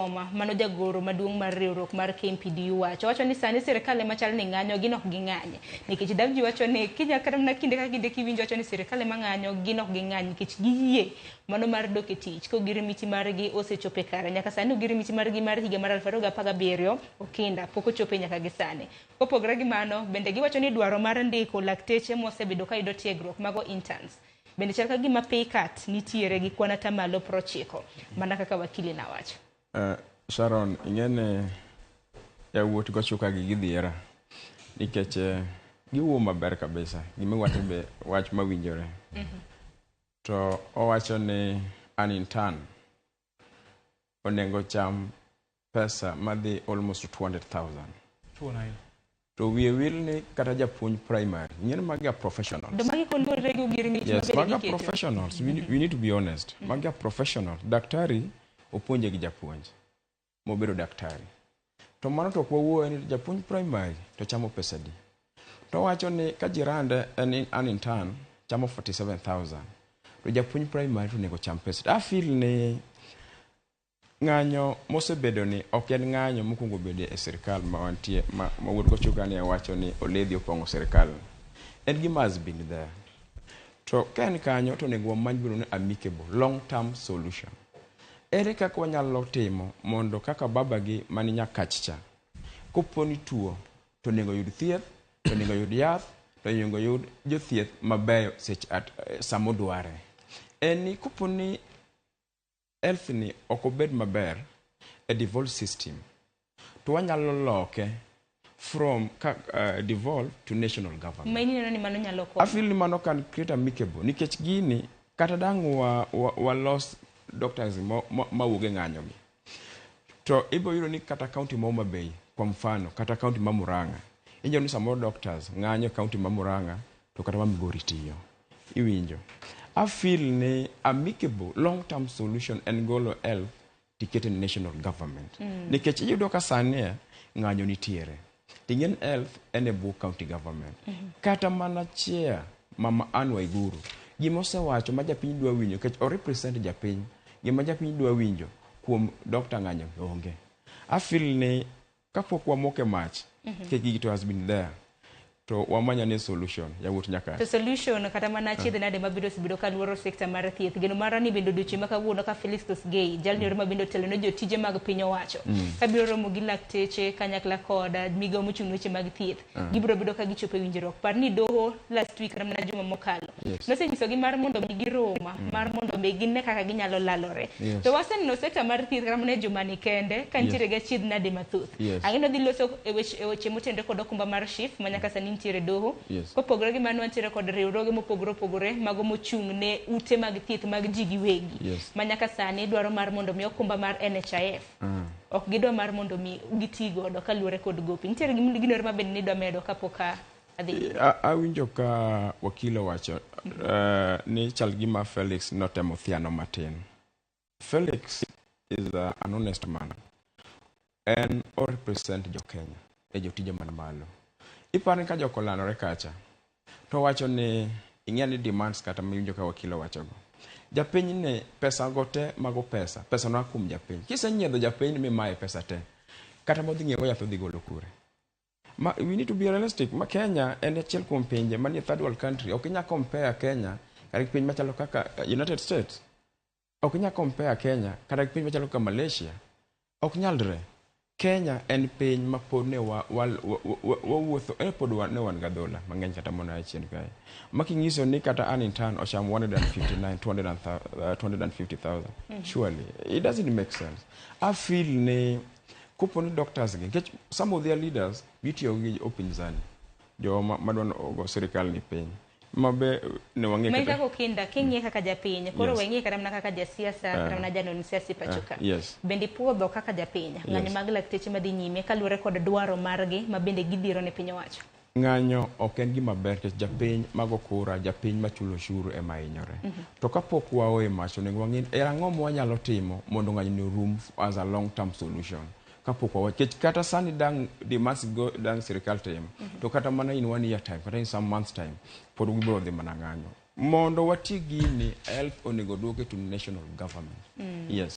mano jagoro maduong' mar riwruok mar KMPDU wacho ni sani sirkal ema chal ni ng'anyo gin ok ging'anye nikech Davji wacho ni kinya kata mana kinde ka kinde kiwinjo wacho ni sirkal ema ng'anyo gin ok ging'any nikech giyie mano mar dok e tich ko girimiti margi osechope kare nyaka sani girimiti margi mar higa mar 2017 Okinda pok ochope nyaka gi sani. Kopogore gi mano bende giwacho ni dwaro mar ndiko lakteche mosebedo ka yudo tiegruok mago interns bende chal ka gima pay cut nitiere gi kwana tamalo 90 mana kaka wakili na wacho. Sharon, ingene ya wuot go chuka gi gidhiera nikech giwuo maber kabisa gimiwacho be wach mawinjore. To owacho ni an intern onego cham pesa madhi almost 200,000. To we will ni kata japuonj primary ingene magia professionals. Yes, magia professionals. We need to be honest. Magia professionals. Daktari opuonje gi japuonj mobedo daktari to mano to kwawuo ni japuonj primary to chamo pesa di to wacho ni ka jirande an intern chamo 47,000 to japuonj primary to nego cham pesa. I feel ni ng'anyo mosebedo ni ok en ng'anyo mokuongo bede e sirkal ma wantie ma wuod ko chuka ni wacho ni oledhi opong'o sirkal en gima has been there to ken kanyo to nego many biro ni amicable long term solution. Ere kaka wanyalo timo mondo kaka baba gi mani nyakachcha koponi tuo to nego yud thieth to nego yud yath to nego yud jothieth mabeyo samodware. Eni koponi health ni okobed maber a devolved system to wanyalo loke from devolved to national government. Maini neno ni mano nyalo ko. I feel ni mano can create amicable nikech gini kata dang wa lost doctors mawuoge ng'anyo gi to ibo yiro ni kata county ma Homa Bay kwa mfano kata county ma Murang'a injo ni samoro doctors ng'anyo county ma Murang'a to kata ma Migori tiyo iwinjo. I feel ni amicable long term solution and golo health tikete national government nikech iyudo ka sani ng'anyo nitiere tingen health ene bu county government kata mana chair mama Anwa Iguru gima osewacho ma japiny dwa winjo kech o represent japiny gima japiny dwa winjo kuom doctor ng'anyo onge. I feel ni kapok wamoke mach ke gigi to has been there to wamanya ne solution ya wut nyaka to solution kata mana chiedhe nade mabiro sibido ka luoro sector mar thieth geno mara ni bendo duchi maka wuono ka Felix Tosgei jalni ma bendo telo no jotije mag piny owacho ka biro romo gi lakteche kanyakla koda migo mochung' weche mag thieth gibiro bedo ka gichope winjruok par ni doho last week ramna juma mokalo no senyiso gi mar mondo mi giroma mar mondo mi ginne kaka ginyalo lalore to wasen no sector mar thieth ramna juma ni kende kantiere ga chiedhe nade mathuth angino dhi loso e weche motende kod okumba mar shift manyaka sani ntiere doho kopogore gi mano ntiere kod riwruoge mopogore mago mochung' ne ute mag thieth mag ji giwegi manyaka sani dwaro mar mondo mi okumba mar NHIF ok gidwa mar mondo mi gitigo do kaluore kod gopi ntiere ginore mabende ni dwa medo kapoka adhi awinjo ka wakilo wacho ni chal gima Felix notemo thiano matin. Felix is an honest man and or represent jo Kenya e jotije man malo. Ipani ka joko lanore kacha to wacho ni ing'eni demands kata miwinjo ka wakilo wacho go japiny ne pesa gote mago pesa no akum japiny kisenyiedho japiny mi mae pesa te kata modhi ng'iewo yath odhi golo kure we need to be realistic ma Kenya en achiel kuom pinje manie third world country ok inya compare Kenya kata piny machalo kaka United States ok inya compare Kenya kata piny machalo kaka Malaysia ok nyaldre. Kenya en piny ma pod ne wawuotho pod ne wan gadhola mang'eny kata mona chien kae makinyiso ni kata an intern ocham 250,000 surely it doesn't make sense. I feel ni kuponi doctors gi some of their leaders bitiyo gi opinzani jo madwan go sirikal ni piny mabe ne wang'e kata mai Okinda king'e kaka japiny koro weng'e kata mana kaka jasiasa kata mana janon siasa pachoka bende puodho kaka japiny ng'anyo mag lakteche madhi nyime kaluore kod dwaro margi ma bende gidhiro ne piny owacho. Ng'anyo ok en gima ber kech japiny mago kura japiny machulo shuru ema inyore to kapok waoe mach onego wang'e ang'o mwanyalo timo mondo ng'anyo ni room as a long term solution kapok wawacho kata sani dang they must go dang sirikal time to kata mana in 1 year time kata in some months time pod gibiro dhi mana ng'anyo mondo wati gini health onego duoke to national government. Yes.